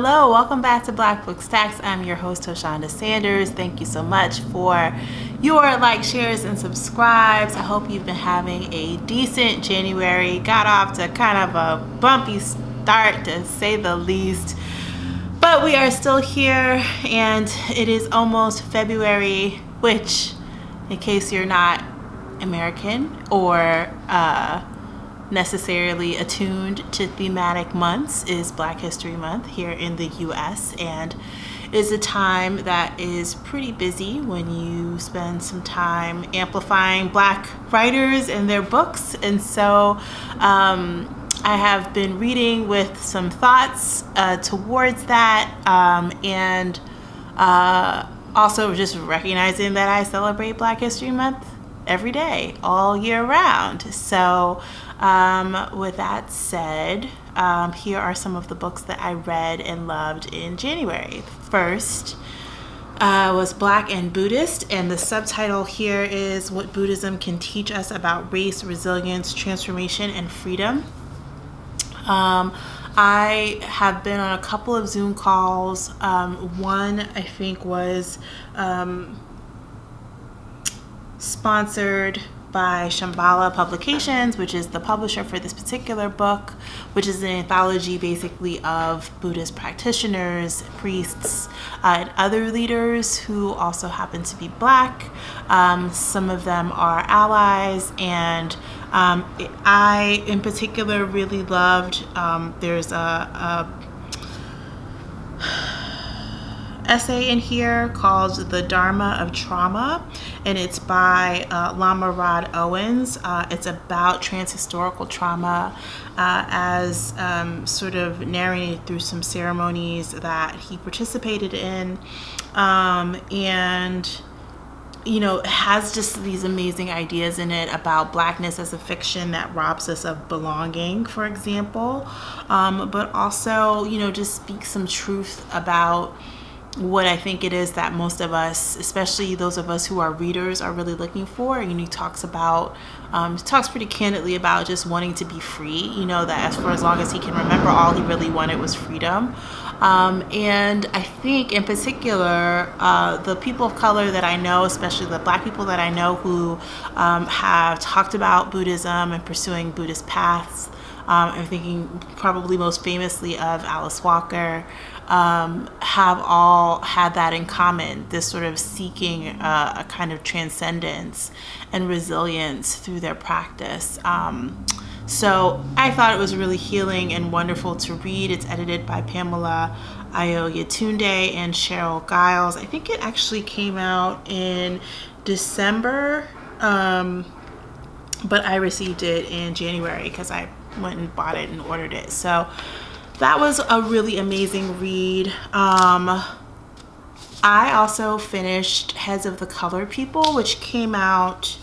Hello, welcome back to Black Book Stacks. I'm your host, Toshonda Sanders. Thank you so much for your likes, shares, and subscribes. I hope you've been having a decent January. Got off to kind of a bumpy start, to say the least. But we are still here, and it is almost February, which, in case you're not American or necessarily attuned to thematic months, is Black History Month here in the US, and is a time that is pretty busy when you spend some time amplifying Black writers and their books. And so I have been reading with some thoughts towards that, and also just recognizing that I celebrate Black History Month every day, all year round. So with that said, here are some of the books that I read and loved in January. First was Black and Buddhist, and the subtitle here is What Buddhism Can Teach Us About Race, Resilience, Transformation, and Freedom. I have been on a couple of Zoom calls. One, I think, was sponsored by Shambhala Publications, which is the publisher for this particular book, which is an anthology basically of Buddhist practitioners, priests, and other leaders who also happen to be Black. Some of them are allies, and I in particular really loved, there's a essay in here called The Dharma of Trauma, and it's by Lama Rod Owens. It's about transhistorical trauma as sort of narrated through some ceremonies that he participated in, and you know, has just these amazing ideas in it about Blackness as a fiction that robs us of belonging, for example, but also, you know, just speaks some truth about what I think it is that most of us, especially those of us who are readers, are really looking for. And he talks about, talks pretty candidly about just wanting to be free, you know, that for as long as he can remember, all he really wanted was freedom. And I think in particular, the people of color that I know, especially the Black people that I know who have talked about Buddhism and pursuing Buddhist paths, I'm thinking probably most famously of Alice Walker, have all had that in common, this sort of seeking a kind of transcendence and resilience through their practice. So I thought it was really healing and wonderful to read. It's edited by Pamela Ayo-Yetunde and Cheryl Giles. I think it actually came out in December, but I received it in January because I went and bought it and ordered it. So that was a really amazing read. I also finished Heads of the Colored People, which came out,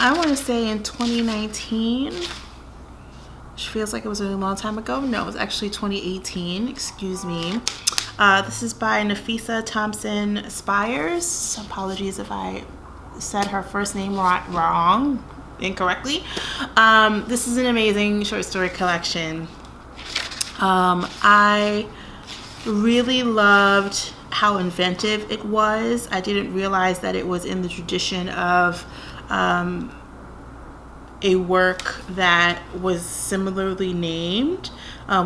I want to say, in 2019, which feels like it was a really long time ago. No, it was actually 2018, excuse me. This is by Nafisa Thompson Spires. Apologies if I said her first name incorrectly. This is an amazing short story collection. I really loved how inventive it was. I didn't realize that it was in the tradition of a work that was similarly named,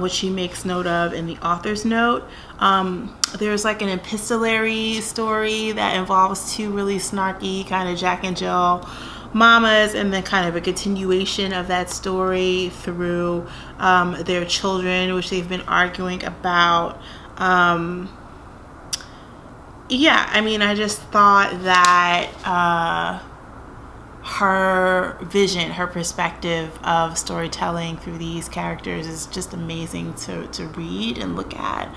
which she makes note of in the author's note. There's like an epistolary story that involves two really snarky kind of Jack and Jill mamas, and then kind of a continuation of that story through their children, which they've been arguing about. Yeah, I mean, I just thought that her vision, her perspective of storytelling through these characters is just amazing to read and look at.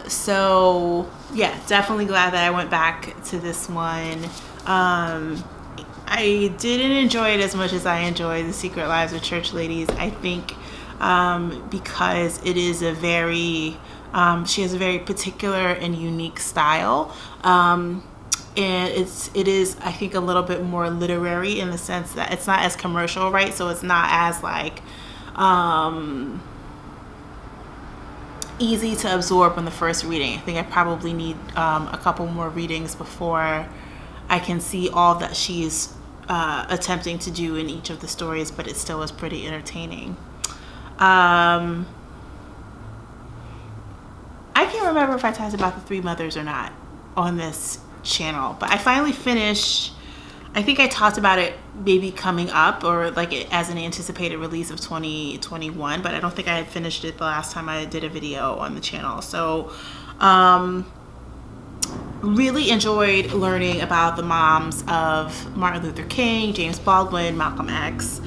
So yeah, definitely glad that I went back to this one. I didn't enjoy it as much as I enjoyed The Secret Lives of Church Ladies. I think because it is a very, she has a very particular and unique style. And it is, I think, a little bit more literary in the sense that it's not as commercial, right? So it's not as like, easy to absorb on the first reading. I think I probably need a couple more readings before I can see all that she's attempting to do in each of the stories, but it still was pretty entertaining. I can't remember if I talked about the Three Mothers or not on this channel, but I finally finished. I think I talked about it maybe coming up, or like it as an anticipated release of 2021, but I don't think I had finished it the last time I did a video on the channel. So really enjoyed learning about the moms of Martin Luther King, James Baldwin, Malcolm X.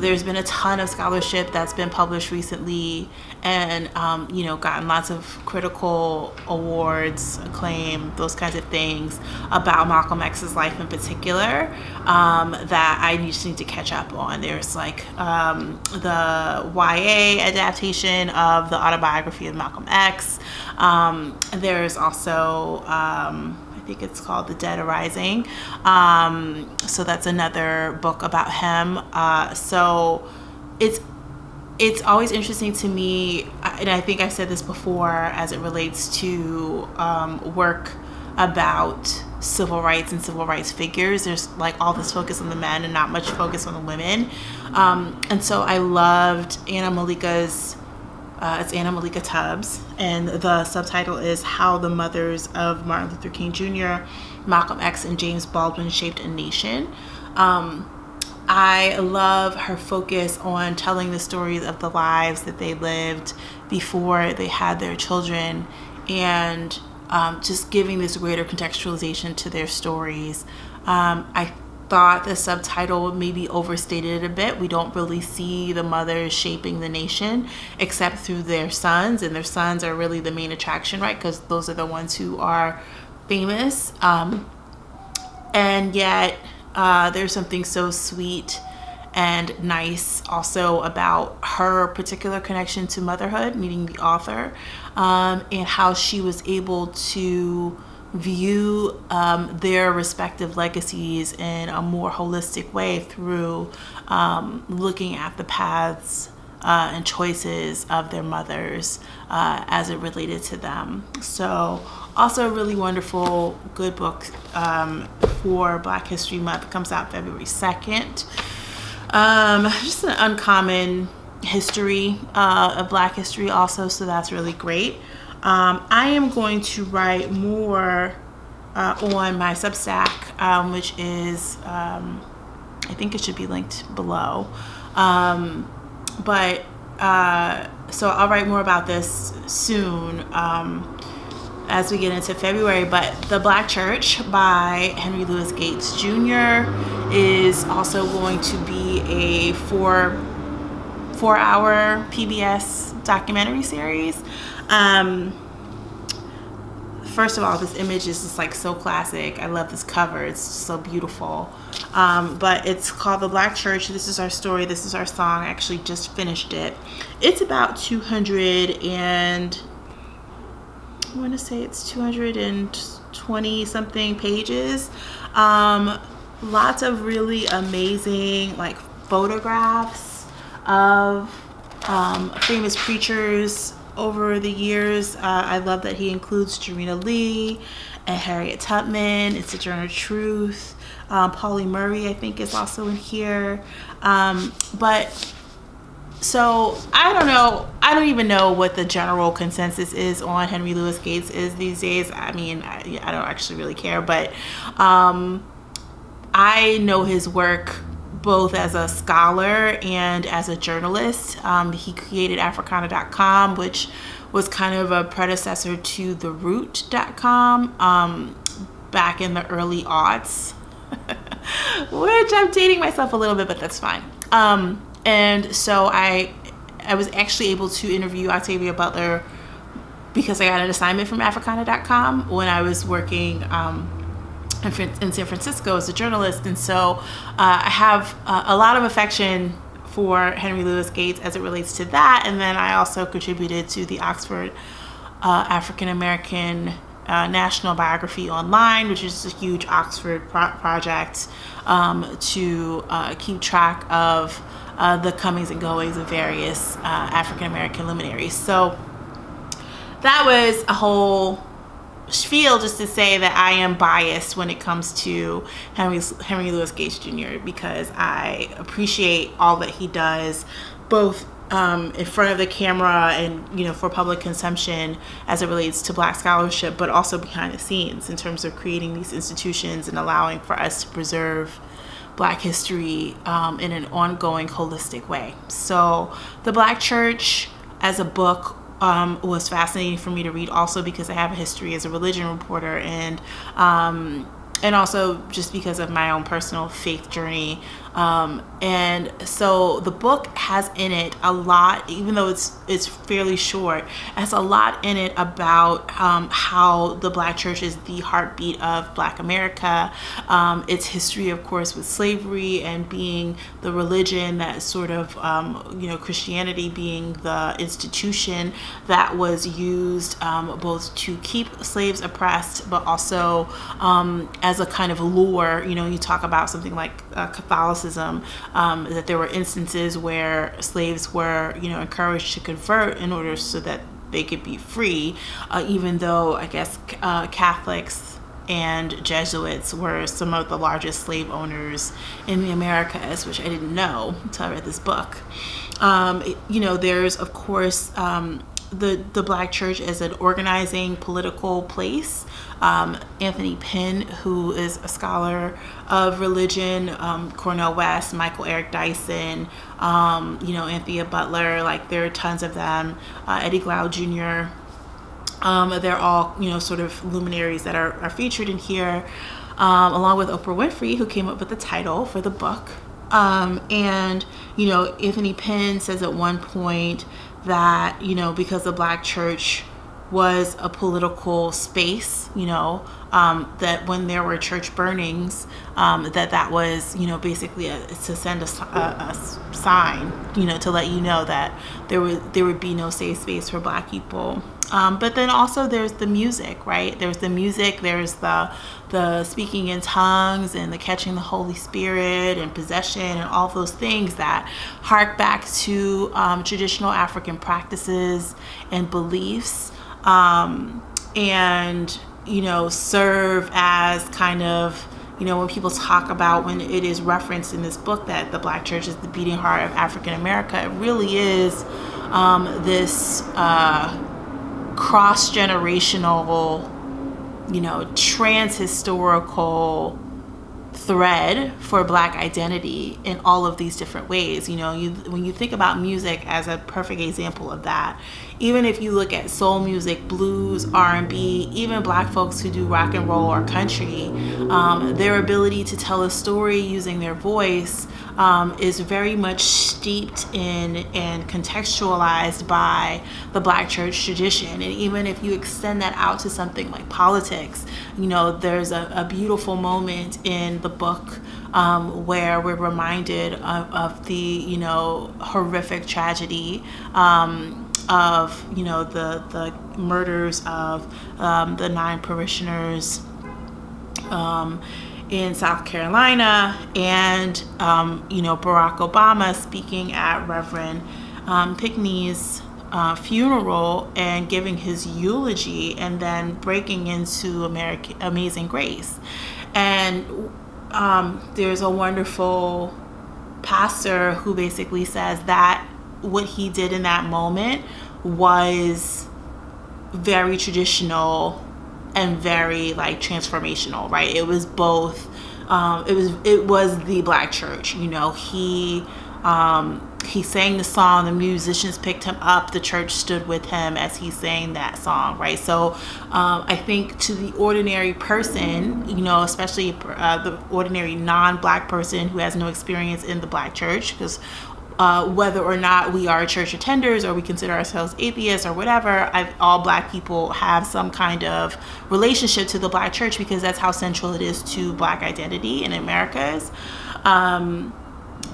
There's been a ton of scholarship that's been published recently, and you know, gotten lots of critical awards, acclaim, those kinds of things about Malcolm X's life in particular, that I just need to catch up on. There's like the YA adaptation of the autobiography of Malcolm X. There's also I think it's called The Dead Arising. So that's another book about him. So it's always interesting to me, and I think I've said this before as it relates to work about civil rights and civil rights figures. There's like all this focus on the men and not much focus on the women. And so I loved Anna Malika's it's Anna Malika Tubbs, and the subtitle is How the Mothers of Martin Luther King Jr., Malcolm X, and James Baldwin Shaped a Nation. I love her focus on telling the stories of the lives that they lived before they had their children, and just giving this greater contextualization to their stories. I thought the subtitle maybe overstated it a bit. We don't really see the mothers shaping the nation except through their sons, and their sons are really the main attraction, right? Because those are the ones who are famous. And yet there's something so sweet and nice also about her particular connection to motherhood, meeting the author, and how she was able to view their respective legacies in a more holistic way through looking at the paths and choices of their mothers as it related to them. So also a really wonderful, good book for Black History Month. It comes out February 2nd. Just an uncommon history of Black history also, so that's really great. I am going to write more on my Substack, which is, I think it should be linked below. So I'll write more about this soon as we get into February. But The Black Church by Henry Louis Gates Jr. is also going to be a four-hour PBS documentary series. First of all, this image is just like so classic. I love this cover. It's so beautiful. But it's called The Black Church. This is our story. This is our song. I actually just finished it. It's about 220 something pages. Lots of really amazing like photographs of famous preachers over the years. I love that he includes Jarena Lee and Harriet Tubman and Sojourner Truth. Pauli Murray, I think, is also in here. But so I don't know. I don't even know what the general consensus is on Henry Louis Gates is these days. I mean, I don't actually really care, but I know his work both as a scholar and as a journalist. He created Africana.com, which was kind of a predecessor to TheRoot.com back in the early aughts, which I'm dating myself a little bit, but that's fine. And so I was actually able to interview Octavia Butler because I got an assignment from Africana.com when I was working in San Francisco as a journalist. And so I have a lot of affection for Henry Louis Gates as it relates to that. And then I also contributed to the Oxford African American National Biography Online, which is a huge Oxford project to keep track of the comings and goings of various African American luminaries. So that was a whole spiel just to say that I am biased when it comes to Henry Louis Gates Jr. because I appreciate all that he does, both in front of the camera and for public consumption as it relates to Black scholarship, but also behind the scenes in terms of creating these institutions and allowing for us to preserve Black history in an ongoing, holistic way. So the Black Church as a book was fascinating for me to read, also because I have a history as a religion reporter, and also just because of my own personal faith journey. And so the book has in it a lot, even though it's fairly short, it has a lot in it about how the Black church is the heartbeat of Black America, its history, of course, with slavery and being the religion that sort of, Christianity being the institution that was used both to keep slaves oppressed, but also as a kind of lure. You talk about something like Catholicism, that there were instances where slaves were, encouraged to convert in order so that they could be free, even though I guess Catholics and Jesuits were some of the largest slave owners in the Americas, which I didn't know until I read this book. There's, of course, the Black church as an organizing political place. Anthony Pinn, who is a scholar of religion, Cornel West, Michael Eric Dyson, Anthea Butler, like there are tons of them, Eddie Glaude Jr. They're all, sort of luminaries that are featured in here, along with Oprah Winfrey, who came up with the title for the book. And Anthony Pinn says at one point that, because the Black church was a political space, that when there were church burnings, that was, basically to send a sign, to let you know that there would be no safe space for Black people. But then also there's the music, right? There's the music, there's the speaking in tongues and the catching the Holy Spirit and possession and all those things that hark back to traditional African practices and beliefs, and serve as kind of, when people talk about, when it is referenced in this book that the Black church is the beating heart of African America, it really is this cross-generational, trans-historical thread for Black identity in all of these different ways. When you think about music as a perfect example of that, even if you look at soul music, blues, R&B, even Black folks who do rock and roll or country, their ability to tell a story using their voice is very much steeped in and contextualized by the Black church tradition. And even if you extend that out to something like politics, there's a beautiful moment in the book where we're reminded of the horrific tragedy of the murders of the 9 parishioners in South Carolina, and Barack Obama speaking at Reverend Pinckney's funeral and giving his eulogy, and then breaking into Amazing Grace. And there's a wonderful pastor who basically says that what he did in that moment was very traditional and very transformational, right? It was both. It was the Black church. He sang the song. The musicians picked him up. The church stood with him as he sang that song, right? So I think to the ordinary person, especially the ordinary non-Black person who has no experience in the Black church, because whether or not we are church attenders or we consider ourselves atheists or whatever, all Black people have some kind of relationship to the Black church because that's how central it is to Black identity in Americas.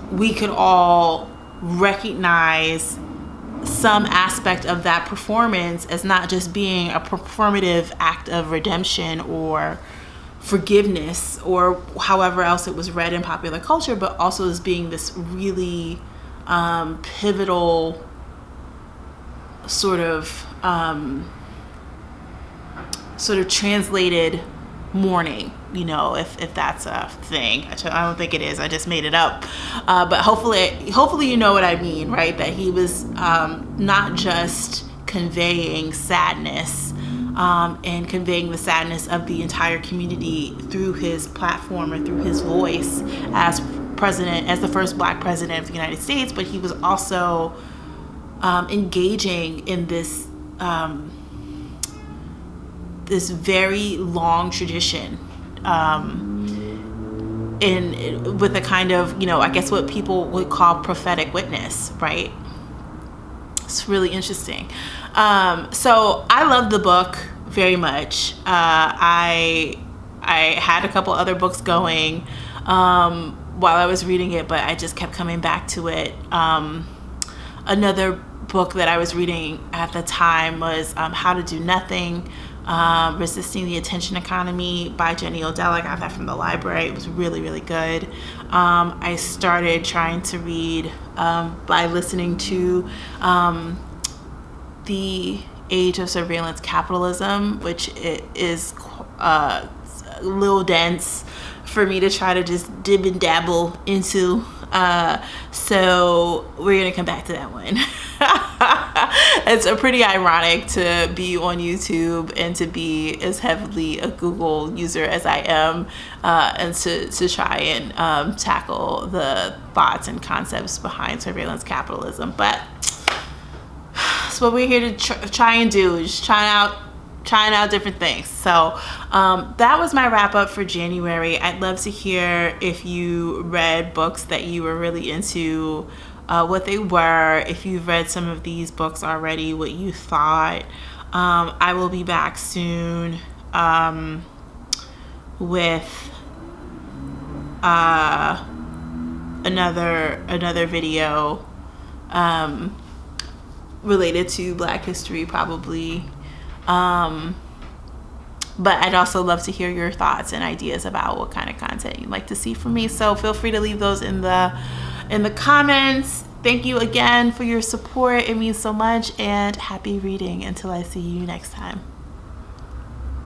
We could all recognize some aspect of that performance as not just being a performative act of redemption or forgiveness or however else it was read in popular culture, but also as being this really pivotal sort of sort of translated mourning, you know, if that's a thing. I don't think it is. I just made it up. But hopefully you know what I mean, right? That he was not just conveying sadness and conveying the sadness of the entire community through his platform or through his voice as president, as the first Black president of the United States, but he was also engaging in this this very long tradition with a kind of, you know, I guess what people would call prophetic witness, right? It's really interesting. So I love the book very much. I had a couple other books going while I was reading it, but I just kept coming back to it. Another book that I was reading at the time was How to Do Nothing, Resisting the Attention Economy by Jenny Odell. I got that from the library. It was really, really good. I started trying to read by listening to The Age of Surveillance Capitalism, which it is a little dense for me to try to just dib and dabble into. So we're going to come back to that one. It's pretty ironic to be on YouTube and to be as heavily a Google user as I am, and to try and tackle the thoughts and concepts behind surveillance capitalism. But that's what we're here to try and do, is trying out different things. So that was my wrap up for January. I'd love to hear if you read books that you were really into, what they were, if you've read some of these books already, what you thought. I will be back soon with another video related to Black history, probably. But I'd also love to hear your thoughts and ideas about what kind of content you'd like to see from me. So feel free to leave those in the comments. Thank you again for your support. It means so much, and happy reading until I see you next time.